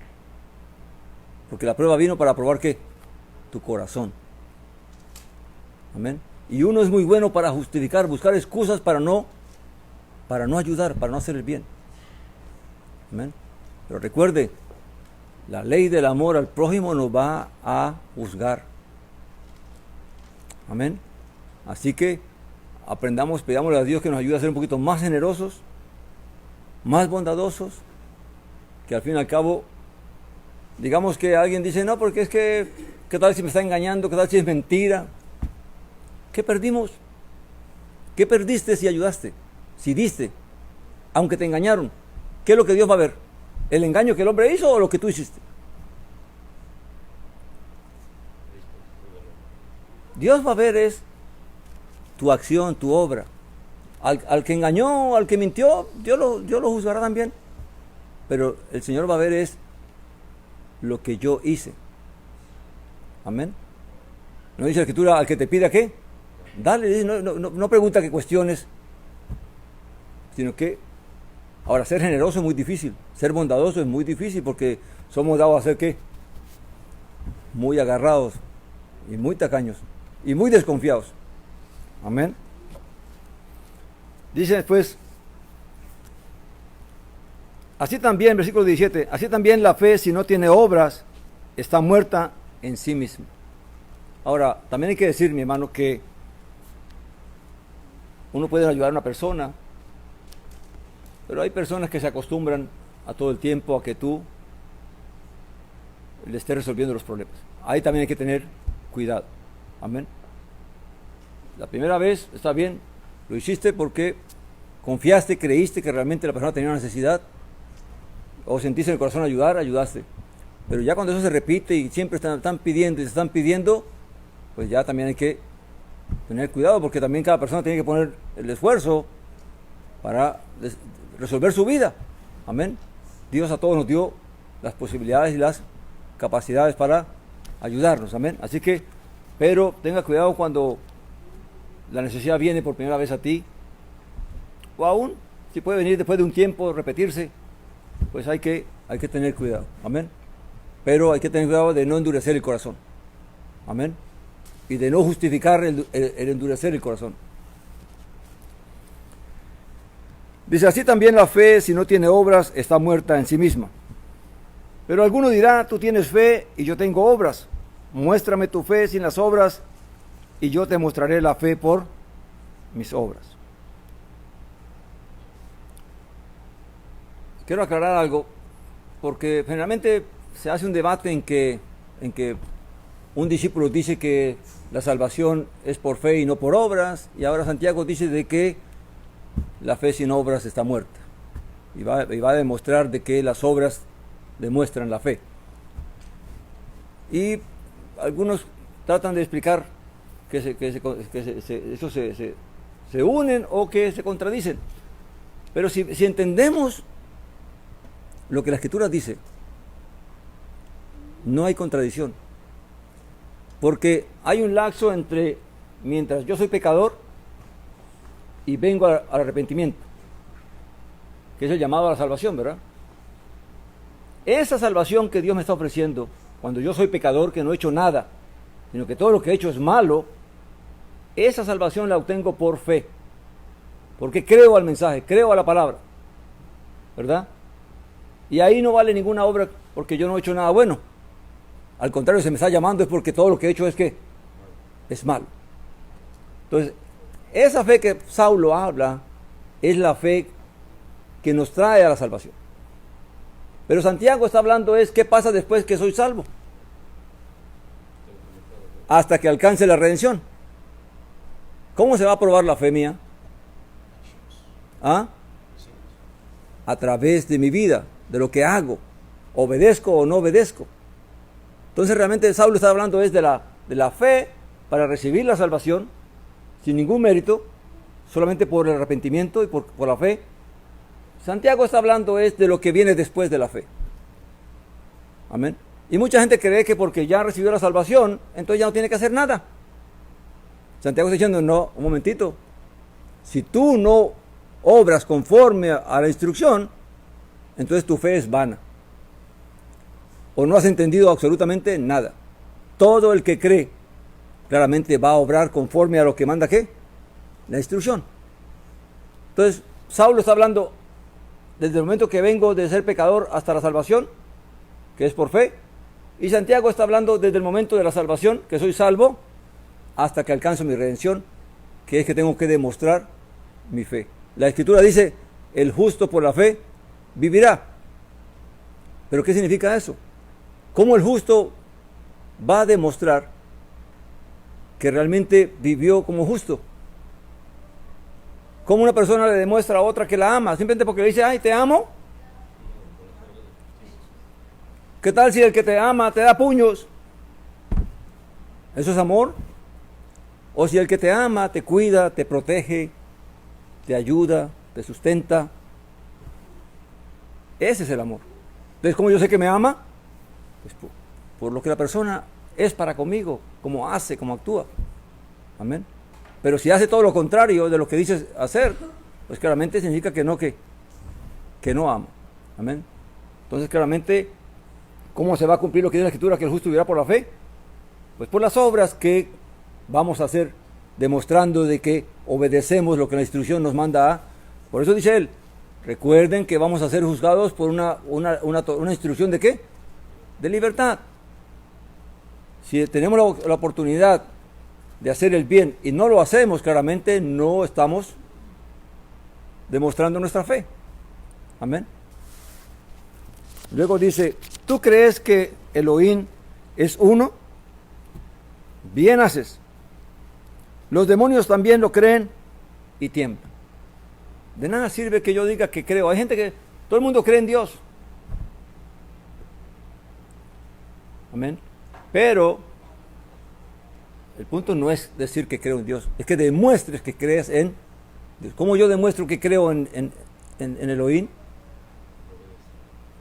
Porque la prueba vino para probar ¿qué? Tu corazón. Amén. Y uno es muy bueno para justificar, buscar excusas para no ayudar, para no hacer el bien. Amén. Pero recuerde, la ley del amor al prójimo nos va a juzgar. Amén. Así que aprendamos, pidámosle a Dios que nos ayude a ser un poquito más generosos, más bondadosos, que al fin y al cabo, digamos que alguien dice, no, porque es que, ¿qué tal si me está engañando? ¿Qué tal si es mentira? ¿Qué perdimos? ¿Qué perdiste si ayudaste? Si diste, aunque te engañaron. ¿Qué es lo que Dios va a ver? ¿El engaño que el hombre hizo o lo que tú hiciste? Dios va a ver es tu acción, tu obra. Al que engañó, al que mintió, Dios lo juzgará también. Pero el Señor va a ver es lo que yo hice. Amén. No dice la Escritura, al que te pida ¿qué? Dale, no pregunta qué cuestiones, sino que ahora ser generoso es muy difícil, ser bondadoso es muy difícil porque somos dados a ser ¿qué? Muy agarrados y muy tacaños y muy desconfiados. Amén. Dice después, así también, versículo 17, así también la fe, si no tiene obras, está muerta en sí misma. Ahora, también hay que decir, mi hermano, que uno puede ayudar a una persona, pero hay personas que se acostumbran a todo el tiempo a que tú le estés resolviendo los problemas. Ahí también hay que tener cuidado. Amén. La primera vez, está bien, lo hiciste porque confiaste, creíste que realmente la persona tenía una necesidad, o sentiste en el corazón ayudar, ayudaste. Pero ya cuando eso se repite y siempre están pidiendo y se están pidiendo, pues ya también hay que tener cuidado, porque también cada persona tiene que poner el esfuerzo para resolver su vida. Amén. Dios a todos nos dio las posibilidades y las capacidades para ayudarnos. Amén. Así que, pero tenga cuidado cuando la necesidad viene por primera vez a ti, o aún si puede venir después de un tiempo, repetirse, pues hay que tener cuidado. Amén. Pero hay que tener cuidado de no endurecer el corazón. Amén. Y de no justificar el endurecer el corazón. Dice, así también la fe, si no tiene obras, está muerta en sí misma. Pero alguno dirá, tú tienes fe y yo tengo obras. Muéstrame tu fe sin las obras y yo te mostraré la fe por mis obras. Quiero aclarar algo, porque generalmente se hace un debate en que un discípulo dice que la salvación es por fe y no por obras, y ahora Santiago dice de que la fe sin obras está muerta, y va a demostrar de que las obras demuestran la fe. Y algunos tratan de explicar que eso se unen o que se contradicen, pero si entendemos lo que la Escritura dice, no hay contradicción. Porque hay un lapso entre mientras yo soy pecador y vengo al arrepentimiento, que es el llamado a la salvación, ¿verdad? Esa salvación que Dios me está ofreciendo, cuando yo soy pecador, que no he hecho nada, sino que todo lo que he hecho es malo, esa salvación la obtengo por fe. Porque creo al mensaje, creo a la palabra, ¿verdad? Y ahí no vale ninguna obra porque yo no he hecho nada bueno. Al contrario, se me está llamando es porque todo lo que he hecho es que es malo. Entonces, esa fe que Saulo habla es la fe que nos trae a la salvación. Pero Santiago está hablando es qué pasa después que soy salvo. Hasta que alcance la redención. ¿Cómo se va a probar la fe mía? ¿Ah? A través de mi vida, de lo que hago. ¿Obedezco o no obedezco? Entonces realmente Saulo está hablando es de la fe para recibir la salvación sin ningún mérito, solamente por el arrepentimiento y por la fe. Santiago está hablando es de lo que viene después de la fe. Amén. Y mucha gente cree que porque ya recibió la salvación, entonces ya no tiene que hacer nada. Santiago está diciendo, no, un momentito. Si tú no obras conforme a la instrucción, entonces tu fe es vana. O no has entendido absolutamente nada. Todo el que cree claramente va a obrar conforme a lo que manda ¿qué? La instrucción. Entonces, Saulo está hablando desde el momento que vengo de ser pecador hasta la salvación, que es por fe. Y Santiago está hablando desde el momento de la salvación, que soy salvo, hasta que alcanzo mi redención, que es que tengo que demostrar mi fe. La Escritura dice, el justo por la fe vivirá. ¿Pero qué significa eso? ¿Cómo el justo va a demostrar que realmente vivió como justo? ¿Cómo una persona le demuestra a otra que la ama? Simplemente porque le dice, ay, te amo. ¿Qué tal si el que te ama te da puños? ¿Eso es amor? O si el que te ama te cuida, te protege, te ayuda, te sustenta. Ese es el amor. Entonces, ¿cómo yo sé que me ama? Pues por lo que la persona es para conmigo, cómo hace, cómo actúa. Amén. Pero si hace todo lo contrario de lo que dices hacer, pues claramente significa que no ama. Amén. Entonces, claramente, ¿cómo se va a cumplir lo que dice la Escritura, que el justo vivirá por la fe? Pues por las obras que vamos a hacer, demostrando de que obedecemos lo que la instrucción nos manda a. Por eso dice él, recuerden que vamos a ser juzgados por una instrucción de ¿qué? De libertad. Si tenemos la oportunidad de hacer el bien y no lo hacemos, claramente no estamos demostrando nuestra fe. Amén. Luego dice, ¿tú crees que Elohim es uno? Bien haces. Los demonios también lo creen y tiemblan. De nada sirve que yo diga que creo. Hay gente que, todo el mundo cree en Dios. Amén. Pero el punto no es decir que creo en Dios, es que demuestres que crees en Dios. ¿Cómo yo demuestro que creo en Elohim?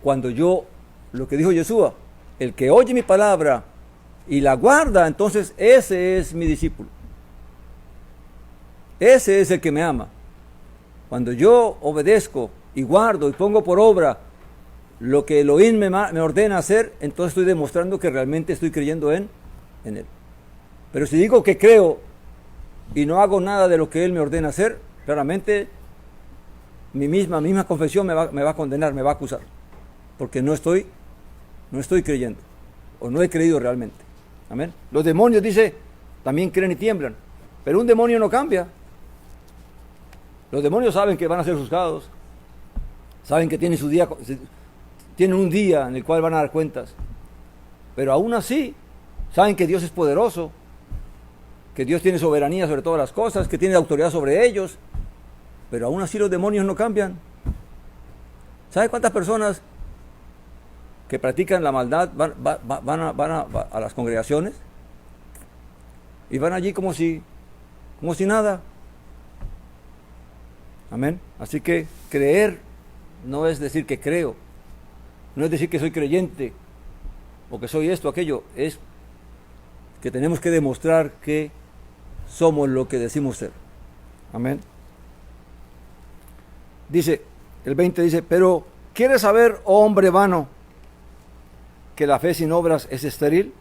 Cuando yo, lo que dijo Yeshua, el que oye mi palabra y la guarda, entonces ese es mi discípulo. Ese es el que me ama. Cuando yo obedezco y guardo y pongo por obra lo que Elohim me ordena hacer, entonces estoy demostrando que realmente estoy creyendo en Él. Pero si digo que creo y no hago nada de lo que Él me ordena hacer, claramente mi misma confesión me va a condenar, me va a acusar. Porque no estoy creyendo, o no he creído realmente. Amén. Los demonios, dice, también creen y tiemblan. Pero un demonio no cambia. Los demonios saben que van a ser juzgados. Saben que tienen tienen un día en el cual van a dar cuentas. Pero aún así, saben que Dios es poderoso, que Dios tiene soberanía sobre todas las cosas, que tiene autoridad sobre ellos. Pero aún así los demonios no cambian. ¿Sabe cuántas personas que practican la maldad van a las congregaciones y van allí como si nada? Amén. Así que creer no es decir que creo, no es decir que soy creyente o que soy esto, aquello, es que tenemos que demostrar que somos lo que decimos ser. Amén. Dice, el 20 dice, pero ¿quieres saber, oh hombre vano, que la fe sin obras es estéril?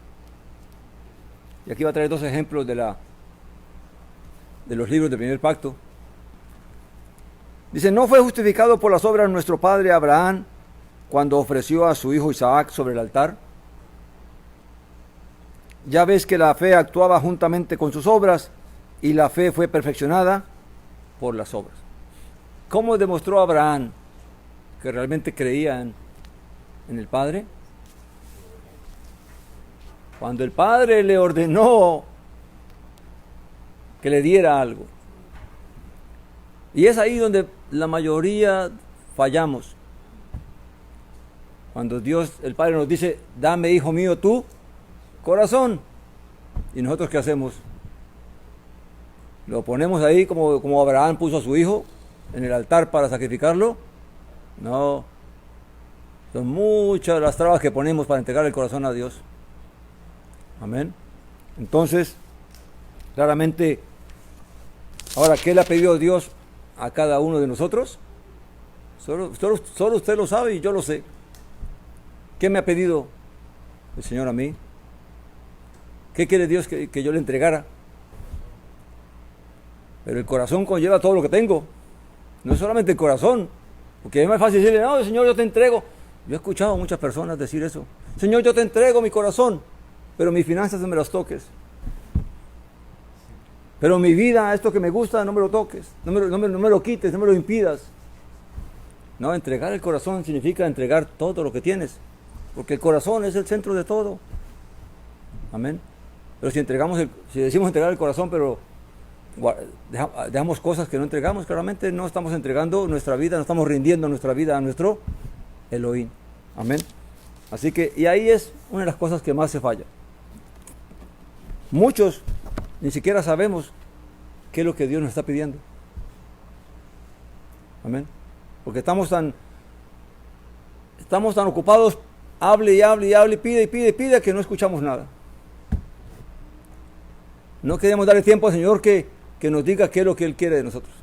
Y aquí va a traer dos ejemplos de los libros del primer pacto. Dice, ¿no fue justificado por las obras nuestro padre Abraham cuando ofreció a su hijo Isaac sobre el altar? Ya ves que la fe actuaba juntamente con sus obras y la fe fue perfeccionada por las obras. ¿Cómo demostró Abraham que realmente creía en el Padre? Cuando el Padre le ordenó que le diera algo. Y es ahí donde la mayoría fallamos. Cuando Dios, el Padre nos dice, dame, hijo mío, tu corazón. ¿Y nosotros qué hacemos? Lo ponemos ahí como Abraham puso a su hijo en el altar para sacrificarlo. No, son muchas las trabas que ponemos para entregar el corazón a Dios. Amén. Entonces, claramente, ahora, ¿qué le ha pedido Dios a cada uno de nosotros? Solo usted lo sabe y yo lo sé. ¿Qué me ha pedido el Señor a mí? ¿Qué quiere Dios que yo le entregara? Pero el corazón conlleva todo lo que tengo. No es solamente el corazón. Porque es más fácil decirle, no, Señor, yo te entrego. Yo he escuchado a muchas personas decir eso. Señor, yo te entrego mi corazón, pero mis finanzas no me las toques. Pero mi vida, esto que me gusta, no me lo toques. No me lo quites, no me lo impidas. No, entregar el corazón significa entregar todo lo que tienes. Porque el corazón es el centro de todo. Amén. Pero si decimos entregar el corazón, pero dejamos cosas que no entregamos, claramente no estamos entregando nuestra vida, no estamos rindiendo nuestra vida a nuestro Elohim. Amén. Así que, y ahí es una de las cosas que más se falla. Muchos ni siquiera sabemos qué es lo que Dios nos está pidiendo. Amén. Porque estamos tan ocupados, hable, pide, que no escuchamos nada. No queremos darle tiempo al Señor que nos diga qué es lo que Él quiere de nosotros.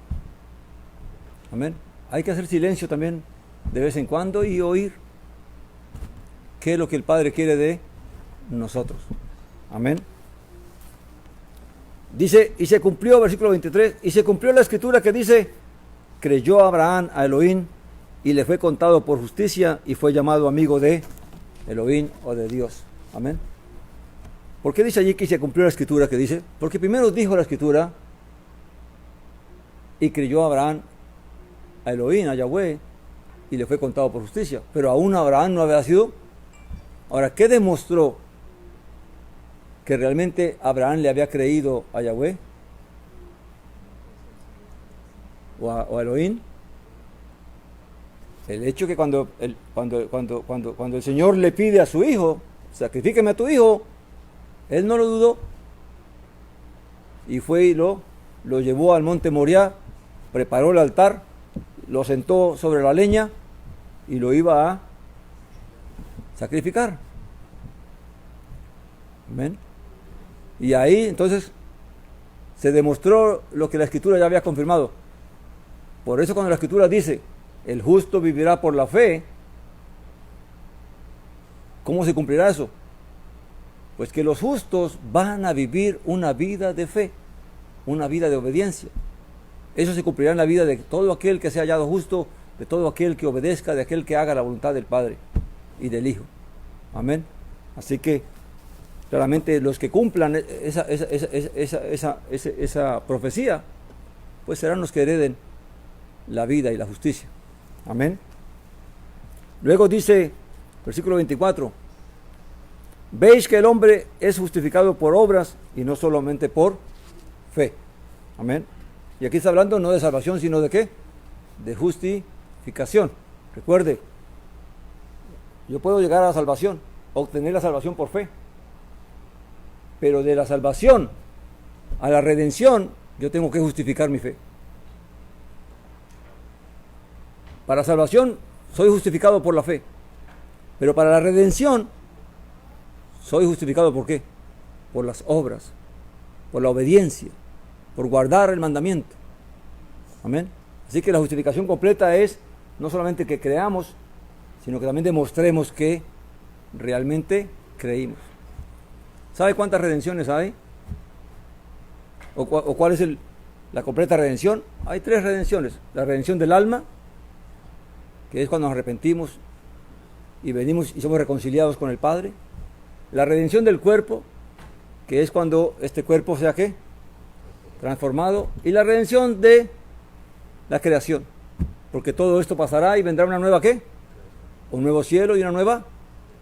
Amén. Hay que hacer silencio también de vez en cuando y oír qué es lo que el Padre quiere de nosotros. Amén. Dice, y se cumplió, versículo 23, y se cumplió la escritura que dice, creyó Abraham a Elohim y le fue contado por justicia y fue llamado amigo de Elohim o de Dios. Amén. ¿Por qué dice allí que se cumplió la escritura que dice? Porque primero dijo la escritura y creyó Abraham a Elohim, a Yahweh, y le fue contado por justicia. Pero aún Abraham no había sido. Ahora, ¿qué demostró que realmente Abraham le había creído a Yahweh? ¿O a Elohim? El hecho que cuando el Señor le pide a su hijo, sacrifíqueme a tu hijo, él no lo dudó. Y fue y lo llevó al monte Moriah, preparó el altar, lo sentó sobre la leña y lo iba a sacrificar. Amén. Y ahí entonces se demostró lo que la Escritura ya había confirmado. Por eso cuando la Escritura dice, el justo vivirá por la fe, ¿cómo se cumplirá eso? Pues que los justos van a vivir una vida de fe, una vida de obediencia. Eso se cumplirá en la vida de todo aquel que sea hallado justo, de todo aquel que obedezca, de aquel que haga la voluntad del Padre y del Hijo. Amén. Así que claramente los que cumplan esa profecía, pues serán los que hereden la vida y la justicia. Amén. Luego dice, versículo 24, veis que el hombre es justificado por obras y no solamente por fe. Amén. Y aquí está hablando no de salvación, sino de ¿qué? De justificación. Recuerde, yo puedo llegar a la salvación, obtener la salvación por fe. Pero de la salvación a la redención, yo tengo que justificar mi fe. Para salvación, soy justificado por la fe. Pero para la redención, soy justificado ¿por qué? Por las obras, por la obediencia, por guardar el mandamiento. Amén. Así que la justificación completa es no solamente que creamos, sino que también demostremos que realmente creímos. ¿Sabe cuántas redenciones hay? ¿O cuál es la completa redención? Hay 3 redenciones. La redención del alma, que es cuando nos arrepentimos y venimos y somos reconciliados con el Padre. La redención del cuerpo, que es cuando este cuerpo sea ¿qué? Transformado. Y la redención de la creación, porque todo esto pasará y vendrá una nueva ¿qué? Un nuevo cielo y una nueva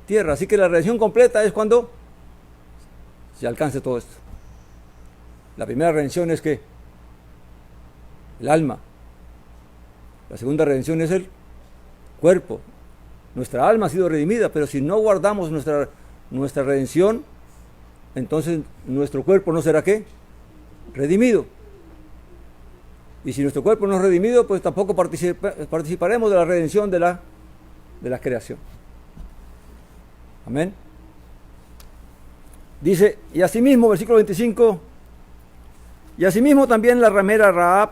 tierra. Así que la redención completa es cuando se alcance todo esto. La primera redención es que el alma. La segunda redención es el cuerpo. Nuestra alma ha sido redimida, pero si no guardamos nuestra redención, entonces nuestro cuerpo no será ¿qué? Redimido. Y si nuestro cuerpo no es redimido, pues tampoco participaremos de la redención de la creación. Amén. Dice, y asimismo, versículo 25, y asimismo también la ramera Rahab,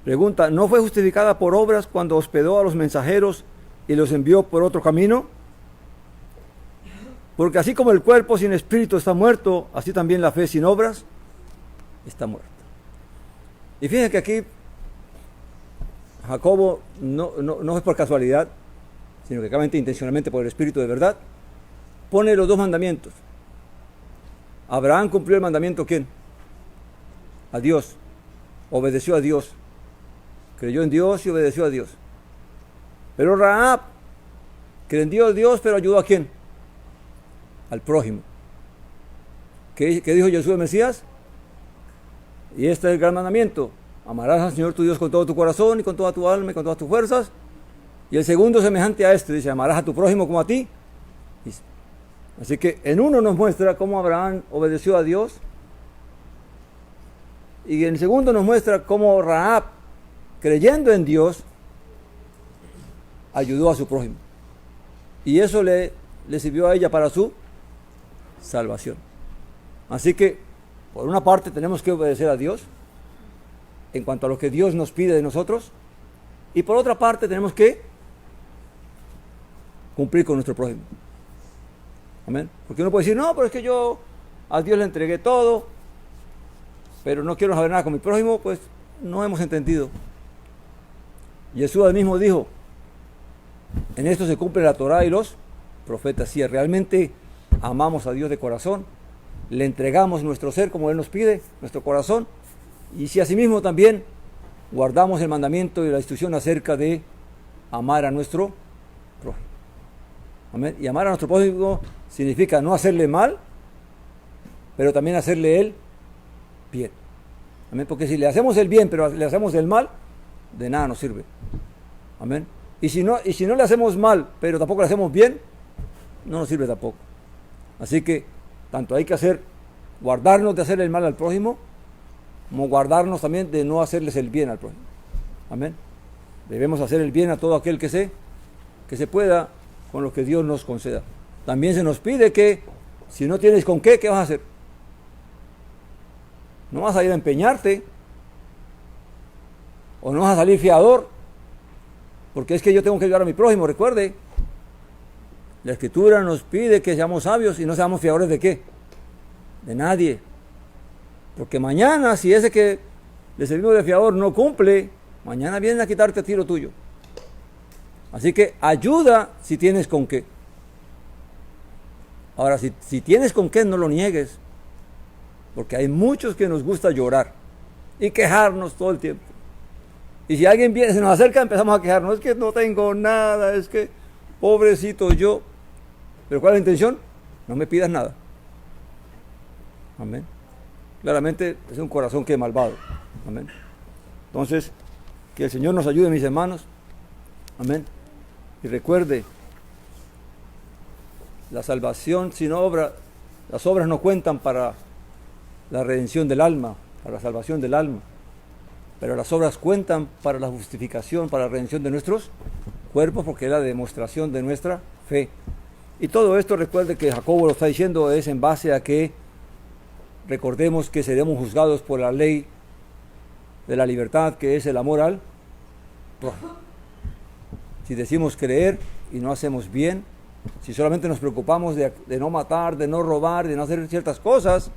pregunta, ¿no fue justificada por obras cuando hospedó a los mensajeros y los envió por otro camino? Porque así como el cuerpo sin espíritu está muerto, así también la fe sin obras está muerta. Y fíjense que aquí Jacobo no es por casualidad, sino que claramente intencionalmente por el Espíritu de verdad, pone los dos mandamientos. Abraham cumplió el mandamiento, ¿quién? A Dios. Obedeció a Dios. Creyó en Dios y obedeció a Dios. Pero Rahab creyó en Dios, pero ayudó ¿a quién? Al prójimo. ¿Qué dijo Jesús el Mesías? Y este es el gran mandamiento. Amarás al Señor tu Dios con todo tu corazón y con toda tu alma y con todas tus fuerzas. Y el segundo semejante a este, dice, amarás a tu prójimo como a ti. Así que en uno nos muestra cómo Abraham obedeció a Dios. Y en el segundo nos muestra cómo Rahab, creyendo en Dios, ayudó a su prójimo. Y eso le sirvió a ella para su salvación. Así que, por una parte, tenemos que obedecer a Dios en cuanto a lo que Dios nos pide de nosotros. Y por otra parte, tenemos que cumplir con nuestro prójimo. Amén. Porque uno puede decir, no, pero es que yo a Dios le entregué todo, pero no quiero saber nada con mi prójimo. Pues no hemos entendido. Jesús mismo dijo, en esto se cumple la Torá y los profetas. Si realmente amamos a Dios de corazón, le entregamos nuestro ser como Él nos pide, nuestro corazón, y si asimismo también guardamos el mandamiento y la instrucción acerca de amar a nuestro prójimo. Amén. Y amar a nuestro prójimo significa no hacerle mal, pero también hacerle el bien. Amén. Porque si le hacemos el bien, pero le hacemos el mal, de nada nos sirve. Amén. Y si no le hacemos mal, pero tampoco le hacemos bien, no nos sirve tampoco. Así que tanto hay que guardarnos de hacer el mal al prójimo, como guardarnos también de no hacerles el bien al prójimo. Amén. Debemos hacer el bien a todo aquel que se pueda con lo que Dios nos conceda. También se nos pide que si no tienes con qué vas a hacer? No vas a ir a empeñarte, o no vas a salir fiador, porque es que yo tengo que ayudar a mi prójimo. Recuerde, la Escritura nos pide que seamos sabios y no seamos fiadores de ¿qué? De nadie. Porque mañana, si ese que le servimos de fiador no cumple, mañana vienen a quitarte a ti lo tuyo. Así que ayuda si tienes con qué. Ahora, si tienes con qué, no lo niegues. Porque hay muchos que nos gusta llorar y quejarnos todo el tiempo. Y si alguien viene, se nos acerca, empezamos a quejarnos. Es que no tengo nada, es que pobrecito yo. ¿Pero cuál es la intención? No me pidas nada. Amén. Claramente es un corazón que es malvado. Amén. Entonces, que el Señor nos ayude, mis hermanos. Amén. Y recuerde, la salvación sin obra, las obras no cuentan para la redención del alma, para la salvación del alma. Pero las obras cuentan para la justificación, para la redención de nuestros cuerpos, porque es la demostración de nuestra fe. Y todo esto, recuerde que Jacobo lo está diciendo, es en base a que recordemos que seremos juzgados por la ley de la libertad, que es el amor al prójimo. Si decimos creer y no hacemos bien, si solamente nos preocupamos de no matar, de no robar, de no hacer ciertas cosas,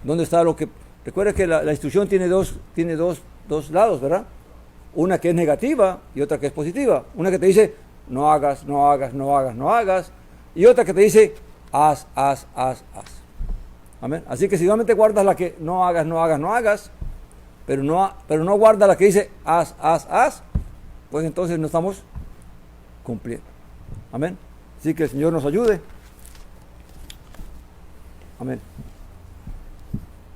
¿dónde está lo que...? Recuerda que la instrucción tiene dos lados, ¿verdad? Una que es negativa y otra que es positiva. Una que te dice, no hagas, no hagas, no hagas, no hagas. Y otra que te dice, haz. Amén. Así que si solamente guardas la que no hagas, no hagas, no hagas, pero no guardas la que dice, haz, pues entonces no estamos cumpliendo. Amén. Así que el Señor nos ayude. Amén.